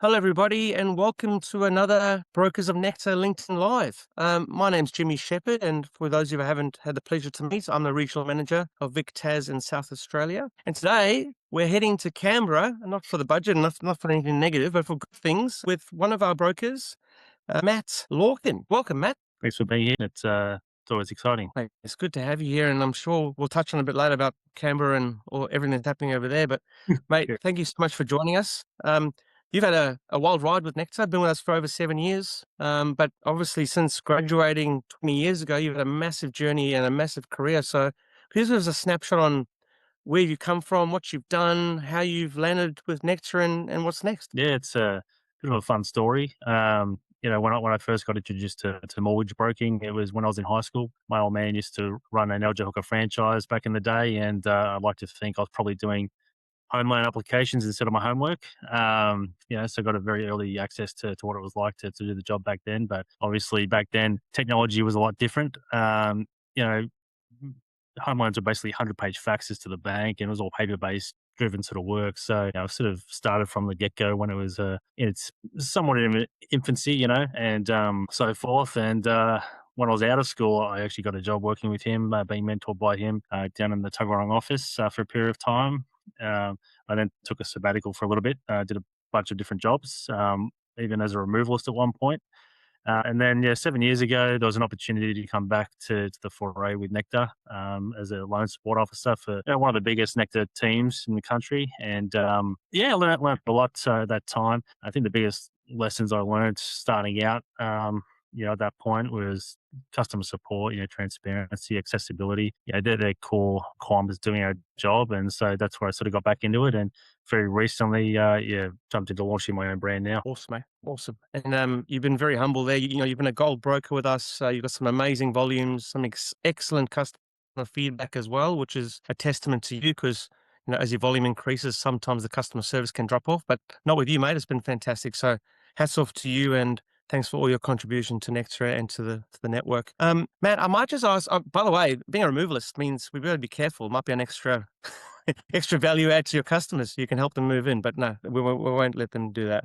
Hello, everybody, and welcome to another Brokers of Nectar LinkedIn Live. My name's Jimmy Shepherd, and for those of you who haven't had the pleasure to meet, I'm the Regional Manager of Vic Tas in South Australia. And today we're heading to Canberra, not for the budget, not for anything negative, but for good things, with one of our brokers, Matt Lorkin. Welcome, Matt. Thanks for being here. It's always exciting. Mate, it's good to have you here, and I'm sure we'll touch on a bit later about Canberra and or everything that's happening over there. But, mate, Yeah. thank you so much for joining us. You've had a wild ride with Nectar, been with us for over 7 years. But obviously, since graduating 20 years ago, you've had a massive journey and a massive career. So, please give us a snapshot on where you've come from, what you've done, how you've landed with Nectar, and what's next. Yeah, it's a bit of a fun story. When I first got introduced to mortgage broking, it was when I was in high school. My old man used to run an Alger Hooker franchise back in the day, and I'd like to think I was probably doing home loan applications instead of my homework. So I got a very early access to what it was like to do the job back then. But obviously, back then, technology was a lot different. You know, home loans were basically 100-page faxes to the bank, and it was all paper-based driven sort of work. So I sort of started from the get-go when it was in its somewhat in infancy, and so forth. And when I was out of school, I actually got a job working with him, being mentored by him down in the Tuggerong office for a period of time. I then took a sabbatical for a little bit, did a bunch of different jobs, even as a removalist at one point. And then, 7 years ago, there was an opportunity to come back to the foray with Nectar as a loan support officer for one of the biggest Nectar teams in the country. And I learned a lot at that time. I think the biggest lessons I learned starting out, at that point was customer support, transparency, accessibility. They're their core requirements doing our job. And so that's where I sort of got back into it. And very recently, jumped into launching my own brand now. Awesome, mate. Awesome. And you've been very humble there. You've been a gold broker with us. You've got some amazing volumes, some excellent customer feedback as well, which is a testament to you because, as your volume increases, sometimes the customer service can drop off, but not with you, mate. It's been fantastic. So hats off to you and thanks for all your contribution to Nectar and to the network. Matt, I might just ask, by the way, being a removalist means we better be careful. It might be an extra extra value add to your customers. You can help them move in, but no, we won't let them do that.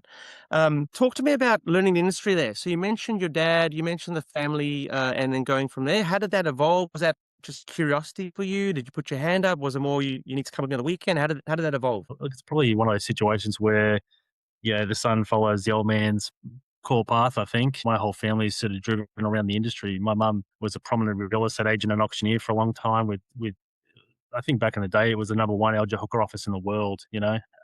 Talk to me about learning the industry there. So you mentioned your dad, you mentioned the family, and then going from there. How did that evolve? Was that just curiosity for you? Did you put your hand up? Was it more you need to come with me on the weekend? How did that evolve? Look, it's probably one of those situations where, the son follows the old man's core path, I think. My whole family's sort of driven around the industry. My mum was a prominent real estate agent and auctioneer for a long time with I think back in the day, it was the number one Alger Hooker office in the world.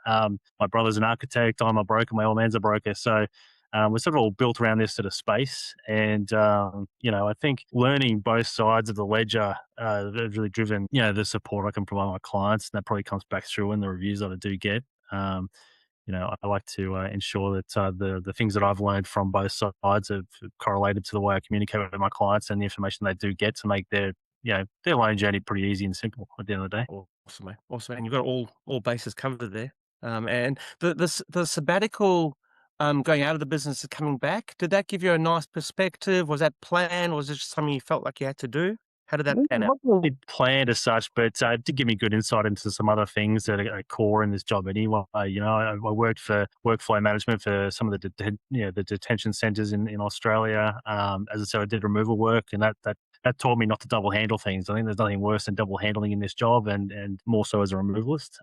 My brother's an architect, I'm a broker, my old man's a broker. So we're sort of all built around this sort of space. And, I think learning both sides of the ledger has really driven, the support I can provide my clients. And that probably comes back through in the reviews that I do get. I like to ensure that the things that I've learned from both sides have correlated to the way I communicate with my clients and the information they do get to make their loan journey pretty easy and simple at the end of the day. Awesome, mate. Awesome, and you've got all bases covered there. And the sabbatical, going out of the business and coming back, did that give you a nice perspective? Was that planned? Or was it just something you felt like you had to do? How did that pan out? Not really planned as such, but it did give me good insight into some other things that are core in this job anyway. I worked for workflow management for some of the detention centres in Australia. As I said, I did removal work, and that taught me not to double handle things. I think there's nothing worse than double handling in this job, and more so as a removalist.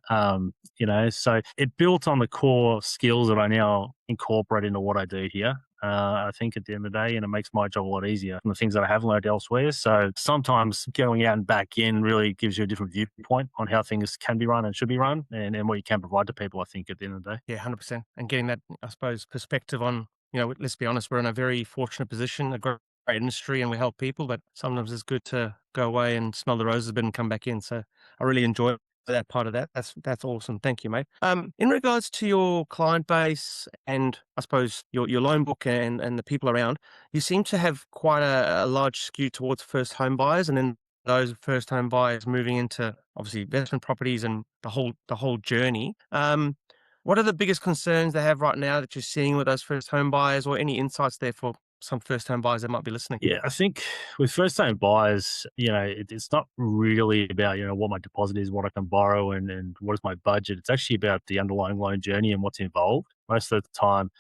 So it built on the core skills that I now incorporate into what I do here. I think at the end of the day, and it makes my job a lot easier from the things that I have learned elsewhere. So sometimes going out and back in really gives you a different viewpoint on how things can be run and should be run and what you can provide to people, I think, at the end of the day. Yeah, 100%. And getting that, I suppose, perspective on, let's be honest, we're in a very fortunate position, a great industry, and we help people, but sometimes it's good to go away and smell the roses a bit and come back in. So I really enjoy that part of that. That's awesome. Thank you, mate. In regards to your client base and I suppose your loan book and the people around, you seem to have quite a large skew towards first home buyers, and then those first home buyers moving into obviously investment properties and the whole journey. What are the biggest concerns they have right now that you're seeing with those first home buyers, or any insights there for some first-time buyers that might be listening? Yeah, I think with first time buyers, it's not really about, what my deposit is, what I can borrow, and what is my budget. It's actually about the underlying loan journey and what's involved. Most of the time,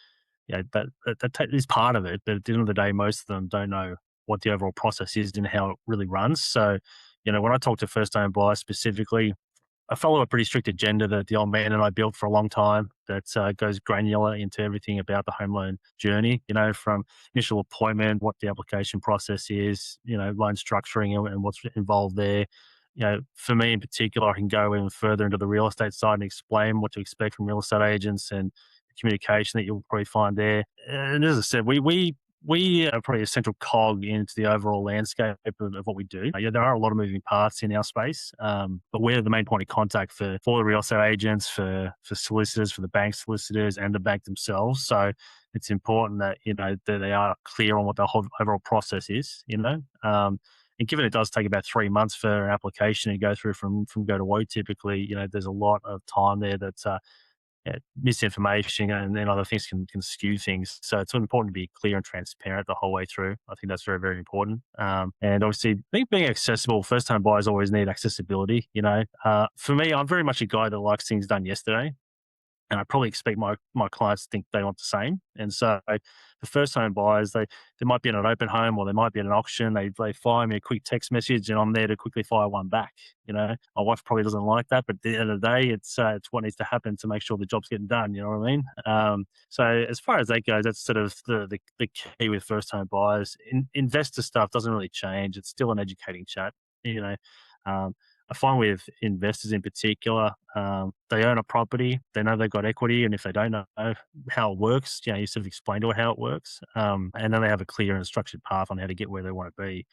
that is part of it. But at the end of the day, most of them don't know what the overall process is and how it really runs. So, when I talk to first time buyers specifically, I follow a pretty strict agenda that the old man and I built for a long time that goes granular into everything about the home loan journey, from initial appointment, what the application process is, loan structuring and what's involved there. For me in particular, I can go even further into the real estate side and explain what to expect from real estate agents and the communication that you'll probably find there. And as I said, we are probably a central cog into the overall landscape of what we do. Yeah, there are a lot of moving parts in our space, but we're the main point of contact for the real estate agents, for solicitors, for the bank solicitors, and the bank themselves. So it's important that that they are clear on what the whole overall process is. And given it does take about 3 months for an application to go through from go to woe, typically, there's a lot of time there that's misinformation and then other things can skew things. So it's important to be clear and transparent the whole way through. I think that's very, very important. And obviously, I think being accessible, first time buyers always need accessibility. For me, I'm very much a guy that likes things done yesterday. And I probably expect my clients to think they want the same. And so the first home buyers, they might be in an open home or they might be in an auction. They fire me a quick text message and I'm there to quickly fire one back. My wife probably doesn't like that, but at the end of the day, it's what needs to happen to make sure the job's getting done. You know what I mean? So as far as that goes, that's sort of the key with first home buyers. Investor stuff doesn't really change. It's still an educating chat. You know, um, I find with investors in particular, they own a property, they know they've got equity, and if they don't know how it works, you sort of explain to it how it works, and then they have a clear and structured path on how to get where they want to be.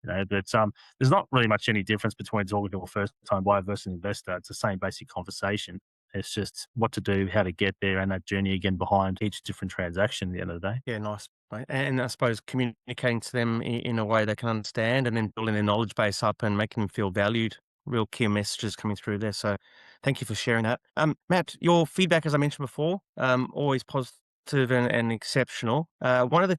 But there's not really much any difference between talking to a first-time buyer versus an investor. It's the same basic conversation. It's just what to do, how to get there, and that journey again behind each different transaction at the end of the day. Yeah, nice. Right. And I suppose communicating to them in a way they can understand and then building their knowledge base up and making them feel valued. Real key messages coming through there. So thank you for sharing that. Matt, your feedback, as I mentioned before, always positive and exceptional. One of the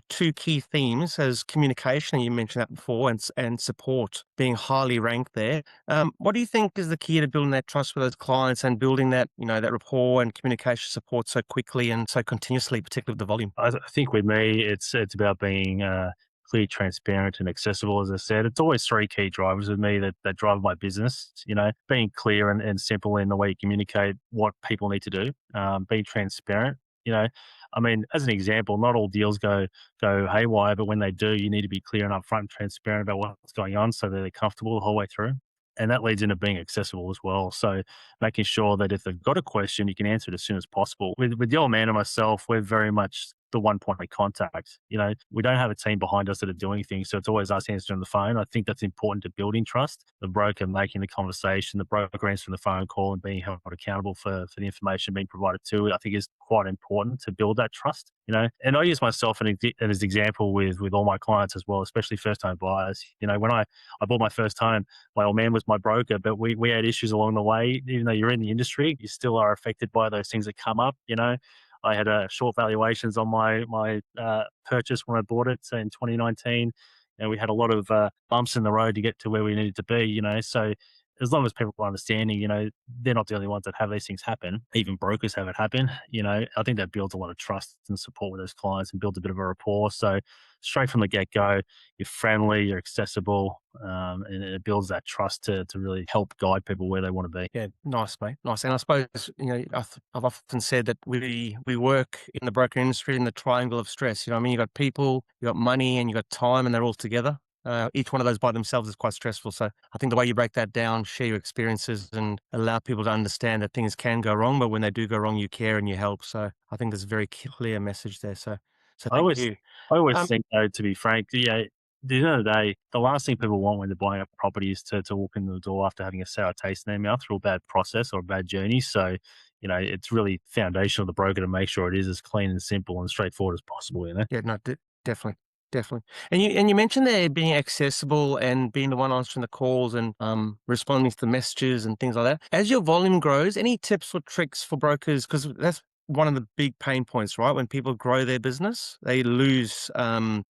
two key themes is communication, and you mentioned that before, and support being highly ranked there. What do you think is the key to building that trust with those clients and building that, that rapport and communication support so quickly and so continuously, particularly with the volume? I think with me, it's about being clear, transparent, and accessible. As I said, it's always three key drivers with me that drive my business. Being clear and simple in the way you communicate what people need to do. Being transparent. I mean, as an example, not all deals go haywire, but when they do, you need to be clear and upfront and transparent about what's going on so that they're comfortable the whole way through. And that leads into being accessible as well. So making sure that if they've got a question, you can answer it as soon as possible. With the old man and myself, we're very much the one point of contact. We don't have a team behind us that are doing things. So it's always us answering the phone. I think that's important to building trust. The broker making the conversation, the broker answering the phone call and being held accountable for the information being provided to it, I think is quite important to build that trust. And I use myself as an example with all my clients as well, especially first home buyers. When I bought my first home, my old man was my broker, but we had issues along the way. Even though you're in the industry, you still are affected by those things that come up. I had short valuations on my purchase when I bought it in 2019. We had a lot of bumps in the road to get to where we needed to be. So as long as people are understanding, they're not the only ones that have these things happen. Even brokers have it happen. I think that builds a lot of trust and support with those clients and builds a bit of a rapport. So straight from the get go, you're friendly, you're accessible, and it builds that trust to really help guide people where they want to be. Yeah, nice, mate. Nice. And I suppose, I've often said that we work in the broker industry in the triangle of stress. I mean, you got people, you got money, and you got time, and they're all together. Each one of those by themselves is quite stressful. So I think the way you break that down, share your experiences, and allow people to understand that things can go wrong, but when they do go wrong, you care and you help. So I think there's a very clear message there. So I thank always you. I always Um, think though, to be frank, at the end of the day, the last thing people want when they're buying a property is to walk in the door after having a sour taste in their mouth through a bad process or a bad journey. So, it's really foundational to the broker to make sure it is as clean and simple and straightforward as possible. Yeah, no, definitely, definitely. And you mentioned there being accessible and being the one answering the calls and responding to the messages and things like that. As your volume grows, any tips or tricks for brokers? Because one of the big pain points, right? When people grow their business, they lose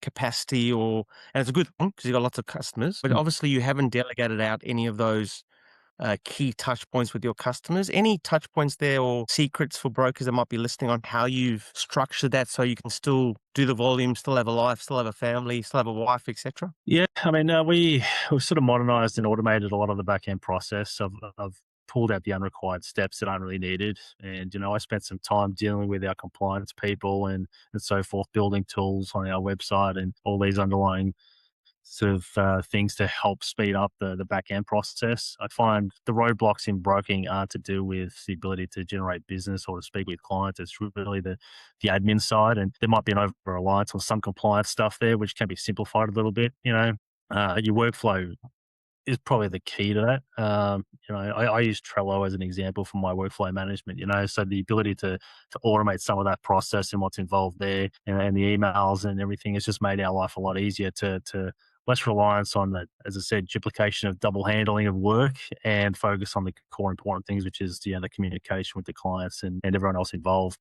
capacity, and it's a good thing because you've got lots of customers. But Mm. obviously, you haven't delegated out any of those key touch points with your customers. Any touch points there or secrets for brokers that might be listening on how you've structured that so you can still do the volume, still have a life, still have a family, still have a wife, etc.? Yeah, I mean, we've sort of modernized and automated a lot of the back end process. I've pulled out the unrequired steps that aren't really needed, and I spent some time dealing with our compliance people and so forth, building tools on our website and all these underlying sort of things to help speed up the back end process. I find the roadblocks in broking aren't to do with the ability to generate business or to speak with clients. It's really the admin side, and there might be an over reliance on some compliance stuff there, which can be simplified a little bit. Your workflow is probably the key to that. I use Trello as an example for my workflow management. So the ability to automate some of that process and what's involved there, and the emails and everything has just made our life a lot easier to less reliance on that, as I said, duplication of double handling of work and focus on the core important things, which is the communication with the clients and everyone else involved.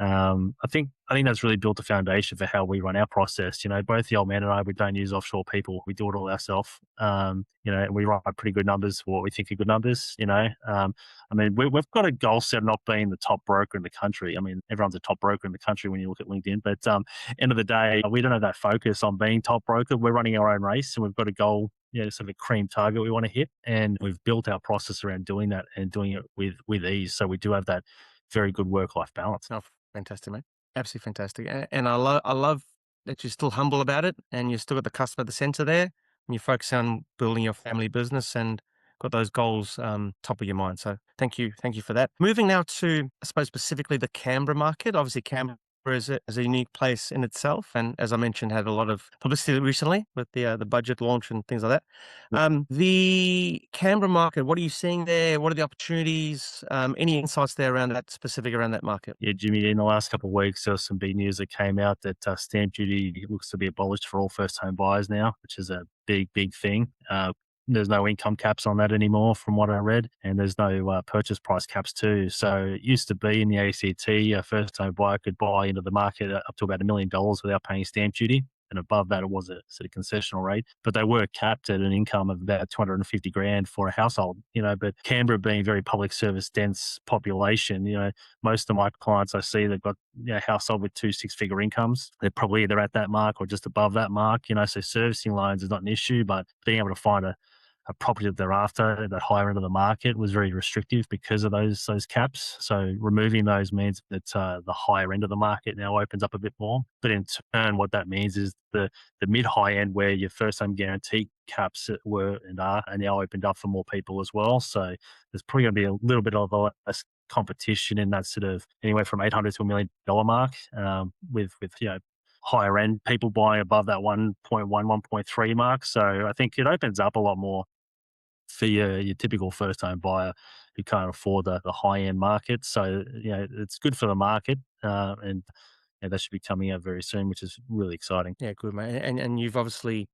I think that's really built a foundation for how we run our process. Both the old man and I, we don't use offshore people. We do it all ourselves. And we write pretty good numbers for what we think are good numbers. I mean, we've got a goal set of not being the top broker in the country. I mean, everyone's a top broker in the country when you look at LinkedIn, but end of the day, we don't have that focus on being top broker. We're running our own race, and we've got a goal, sort of a cream target we want to hit, and we've built our process around doing that and doing it with ease. So we do have that very good work-life balance. Oh, fantastic, mate. Absolutely fantastic. And I love that you're still humble about it and you've still got the customer at the center there and you focus on building your family business and got those goals top of your mind. So thank you. Thank you for that. Moving now to, I suppose, specifically the Canberra market. Obviously, Canberra is a unique place in itself. And as I mentioned, had a lot of publicity recently with the budget launch and things like that. The Canberra market, what are you seeing there? What are the opportunities? Any insights there around that, specific around that market? Yeah, Jimmy, in the last couple of weeks, there was some big news that came out that stamp duty looks to be abolished for all first home buyers now, which is a big, big thing. There's no income caps on that anymore, from what I read, and there's no purchase price caps too. So it used to be in the ACT, a first home buyer could buy into the market up to about $1 million without paying stamp duty. And above that, it was a sort of concessional rate, but they were capped at an income of about 250 grand for a household. But Canberra being a very public service dense population, most of my clients I see, they've got a household with 2 6-figure incomes. They're probably either at that mark or just above that mark. So servicing loans is not an issue, but being able to find a property that they're after at the higher end of the market was very restrictive because of those caps. So removing those means that the higher end of the market now opens up a bit more. But in turn, what that means is the mid high end, where your first home guarantee caps were and are now opened up for more people as well. So there's probably going to be a little bit of a less competition in that sort of anywhere from 800 to $1 million mark, with higher end people buying above that 1.1, 1.3 mark. So I think it opens up a lot more for your typical first home buyer who can't afford the high end market. So, it's good for the market, and that should be coming out very soon, which is really exciting. Yeah, good, mate. And you've obviously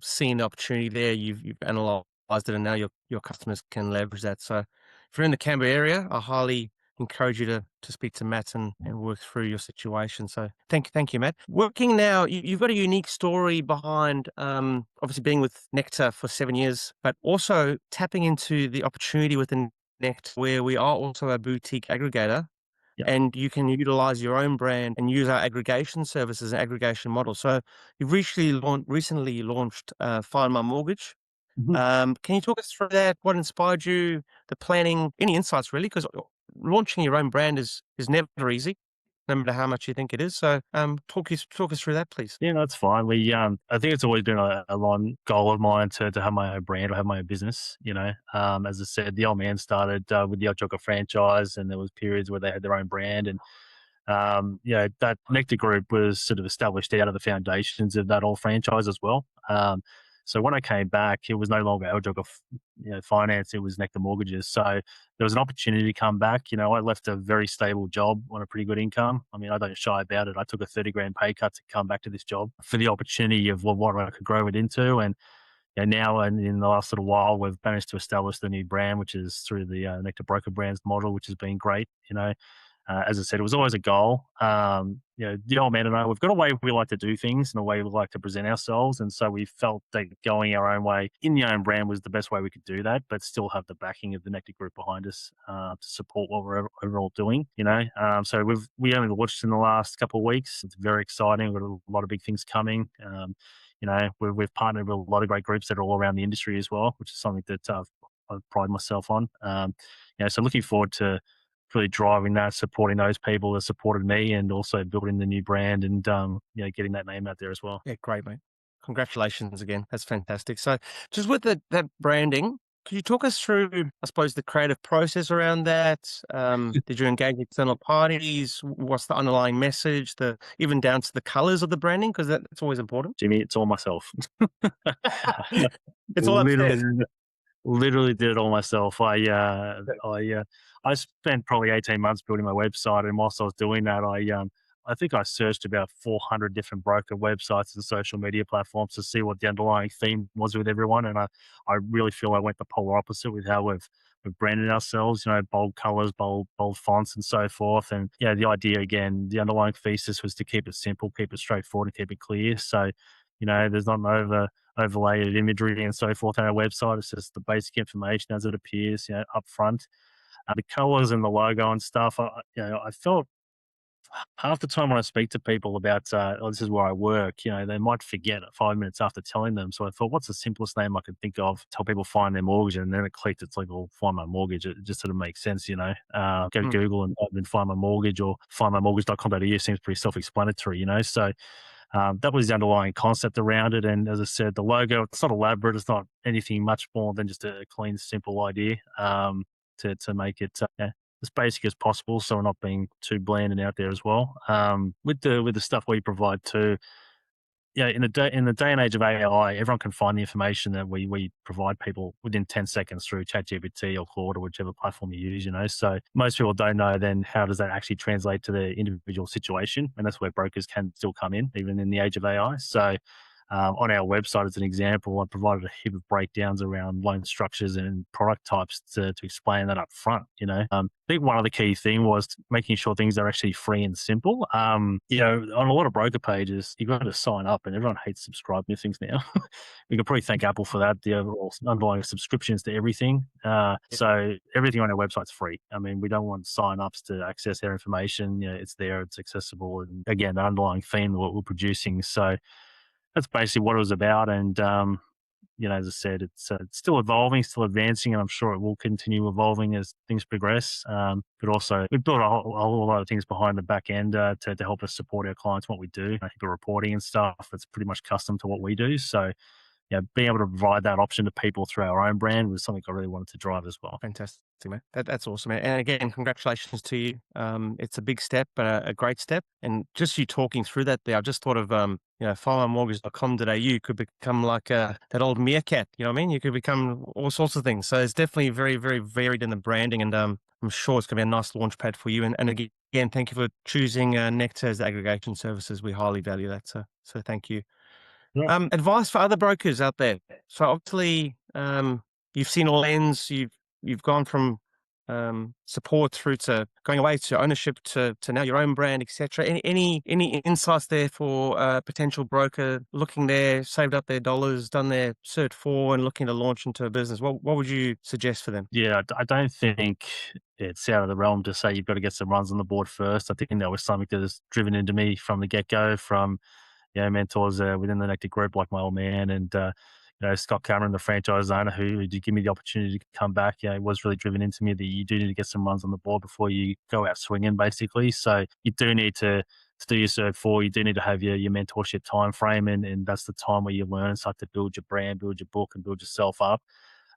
seen the opportunity there. You've analysed it, and now your customers can leverage that. So, if you're in the Canberra area, I highly encourage you to speak to Matt and work through your situation. So, thank you, Matt. Working now, you've got a unique story behind obviously being with Nectar for 7 years, but also tapping into the opportunity within Nectar, where we are also a boutique aggregator Yeah. and you can utilize your own brand and use our aggregation services and aggregation model. So you've recently launched Find My Mortgage. Mhm. Can you talk us through that? What inspired you? The planning? Any insights really? Because launching your own brand is never easy, no matter how much you think it is. So talk us through that, please. Yeah, no, that's fine. I think it's always been a long goal of mine to have my own brand or have my own business. As I said, the old man started with the Old franchise, and there was periods where they had their own brand, and that Nectar Group was sort of established out of the foundations of that old franchise as well. So when I came back, it was no longer Aljoga Finance, it was Nectar Mortgages. So there was an opportunity to come back. I left a very stable job on a pretty good income. I mean, I don't shy about it. I took a 30 grand pay cut to come back to this job for the opportunity of what I could grow it into. And now, and in the last little while, we've managed to establish the new brand, which is through the Nectar Broker Brands model, which has been great. as I said, it was always a goal. The old man and I, we've got a way we like to do things and a way we like to present ourselves. And so we felt that going our own way in the own brand was the best way we could do that, but still have the backing of the Nectar Group behind us to support what we're overall doing, So we only launched in the last couple of weeks. It's very exciting. We've got a lot of big things coming. We've partnered with a lot of great groups that are all around the industry as well, which is something that I pride myself on. So looking forward to really driving that, supporting those people that supported me, and also building the new brand and getting that name out there as well. Yeah, great, mate. Congratulations again. That's fantastic. So just with that branding, could you talk us through, I suppose, the creative process around that? Did you engage external parties? What's the underlying message? The even down to the colors of the branding, because that's always important. Jimmy, it's all myself. It's all upstairs. Literally, literally did it all myself. I spent probably 18 months building my website, and whilst I was doing that, I think I searched about 400 different broker websites and social media platforms to see what the underlying theme was with everyone. And I really feel I went the polar opposite with how we've branded ourselves. Bold colors, bold fonts, and so forth. And the idea again, the underlying thesis was to keep it simple, keep it straightforward, and keep it clear. So there's not an overlaid imagery and so forth on our website. It's just the basic information as it appears, up front. The colors and the logo and stuff. I felt half the time when I speak to people about, oh, this is where I work, they might forget 5 minutes after telling them. So I thought, what's the simplest name I could think of to help people find their mortgage? And then it clicked. It's like, well, find my mortgage. It just sort of makes sense, Go to Mm. Google and type in find my mortgage or findmymortgage.com.au seems pretty self-explanatory, So that was the underlying concept around it. And as I said, the logo, it's not elaborate. It's not anything much more than just a clean, simple idea to make it as basic as possible, so we're not being too bland and out there as well. With the stuff we provide too, in the day and age of AI, everyone can find the information that we provide people within 10 seconds through ChatGPT or Claude or whichever platform you use. So most people don't know then how does that actually translate to their individual situation, and that's where brokers can still come in, even in the age of AI. So on our website, as an example, I provided a heap of breakdowns around loan structures and product types to explain that up front. I think one of the key thing was making sure things are actually free and simple. On a lot of broker pages, you've got to sign up, and everyone hates subscribing to things now. We can probably thank Apple for that. The overall underlying subscriptions to everything. So everything on our website's free. I mean, we don't want sign-ups to access their information. It's there, it's accessible, and again, the underlying theme of what we're producing. So that's basically what it was about. And, as I said, it's still evolving, still advancing, and I'm sure it will continue evolving as things progress. But also, we've built a whole lot of things behind the back end to help us support our clients, what we do. The reporting and stuff, it's pretty much custom to what we do. So, being able to provide that option to people through our own brand was something I really wanted to drive as well. Fantastic, man. That's awesome, man. And again, congratulations to you. It's a big step, but a great step. And just you talking through that there, I just thought of, filemortgage.com.au could become like that old meerkat. You know what I mean? You could become all sorts of things. So it's definitely very, very varied in the branding. And I'm sure it's going to be a nice launch pad for you. And again, thank you for choosing Nectar as the aggregation services. We highly value that. So thank you. Yeah. Advice for other brokers out there. So obviously, you've seen all ends. You've gone from support through to going away to ownership to now your own brand, etc. Any insights there for a potential broker looking there, saved up their dollars, done their Cert 4 and looking to launch into a business? What would you suggest for them? Yeah, I don't think it's out of the realm to say you've got to get some runs on the board first. I think that was something that was driven into me from the get-go, from mentors within the Nectar Group like my old man and Scott Cameron, the franchise owner, who did give me the opportunity to come back. It was really driven into me that you do need to get some runs on the board before you go out swinging, basically. So you do need to do your Cert 4. You do need to have your mentorship time frame, and that's the time where you learn and start to build your brand, build your book, and build yourself up.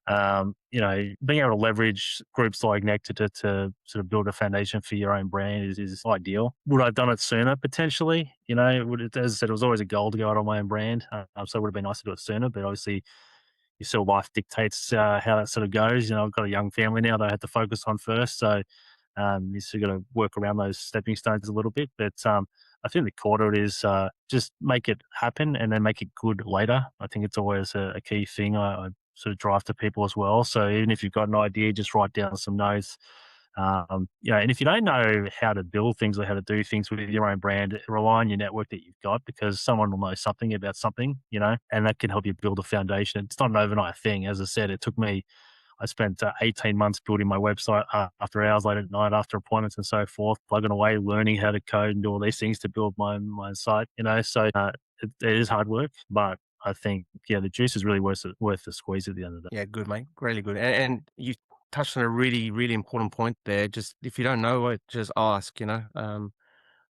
Being able to leverage groups like Nectar to sort of build a foundation for your own brand is ideal. Would I have done it sooner? Potentially. As I said, it was always a goal to go out on my own brand. So it would have been nice to do it sooner, but obviously your sort of life dictates how that sort of goes. I've got a young family now that I had to focus on first. So you still got to work around those stepping stones a little bit. But I think the core to it is just make it happen and then make it good later. I think it's always a key thing I sort of drive to people as well. So even if you've got an idea, just write down some notes, Yeah, and if you don't know how to build things or how to do things with your own brand, rely on your network that you've got because someone will know something about something, and that can help you build a foundation. It's not an overnight thing. As I said, it took me I spent 18 months building my website after hours, late at night, after appointments and so forth, plugging away, learning how to code and do all these things to build my site, So it is hard work, but I think, yeah, the juice is really worth the squeeze at the end of the day. Yeah, good, mate. Really good. And you touched on a really, really important point there. Just if you don't know it, just ask.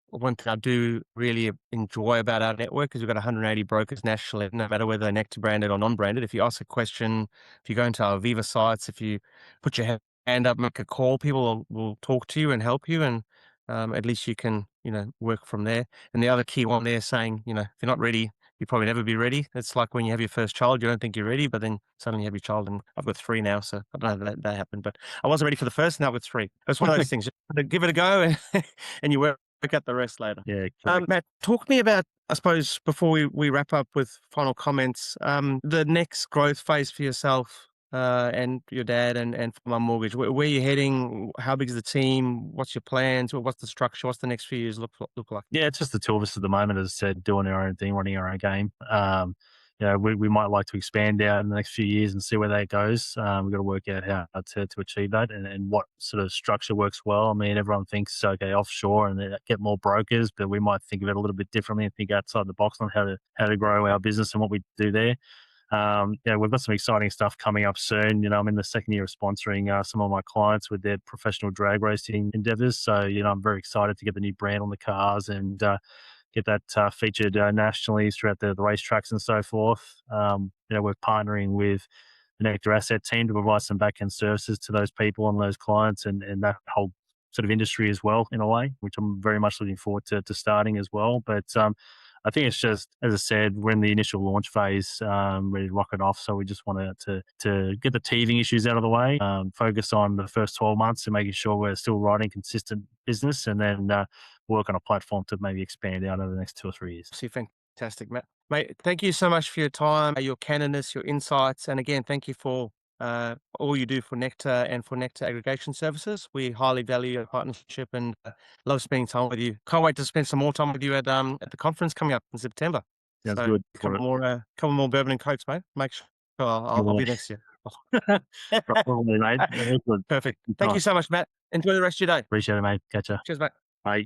One thing I do really enjoy about our network is we've got 180 brokers nationally, no matter whether they're Nectar branded or non-branded. If you ask a question, if you go into our Viva sites, if you put your hand up, make a call, people will talk to you and help you, and at least you can, work from there. And the other key one there saying, if you're not ready, you probably never be ready. It's like when you have your first child, you don't think you're ready, but then suddenly you have your child, and I've got three now, so I don't know if that happened, but I wasn't ready for the first, now I've got three. It's one of those things. Just give it a go, and you work out the rest later. Yeah, correct. Matt, talk to me about, I suppose, before we wrap up with final comments, the next growth phase for yourself and your dad and for my mortgage. Where are you heading? How big is the team? What's your plans? What's the structure? What's the next few years look like? Yeah, it's just the two of us at the moment, as I said, doing our own thing, running our own game. We might like to expand out in the next few years and see where that goes. We've got to work out how to achieve that and what sort of structure works well. I mean, everyone thinks, okay, offshore and get more brokers, but we might think of it a little bit differently and think outside the box on how to grow our business and what we do there. We've got some exciting stuff coming up soon. I'm in the second year of sponsoring some of my clients with their professional drag racing endeavors. So, I'm very excited to get the new brand on the cars and get that featured nationally throughout the racetracks and so forth. We're partnering with the Nectar Asset team to provide some back-end services to those people and those clients and that whole sort of industry as well, in a way, which I'm very much looking forward to starting as well. But I think it's just, as I said, we're in the initial launch phase, ready to rock it off. So we just wanted to get the teething issues out of the way, focus on the first 12 months and making sure we're still riding consistent business, and then work on a platform to maybe expand out over the next 2 or 3 years. See, fantastic, Matt. Mate, thank you so much for your time, your candidness, your insights, and again, thank you for all you do for Nectar and for Nectar Aggregation Services. We highly value your partnership and love spending time with you. Can't wait to spend some more time with you at the conference coming up in September. Sounds So, good. a couple more bourbon and cokes, mate. Make sure I'll Yeah. be next year. Probably, mate. Excellent. Perfect. Good Thank you time. so much, Matt. Enjoy the rest of your day. Appreciate it, mate. Catch ya. Cheers, mate. Bye.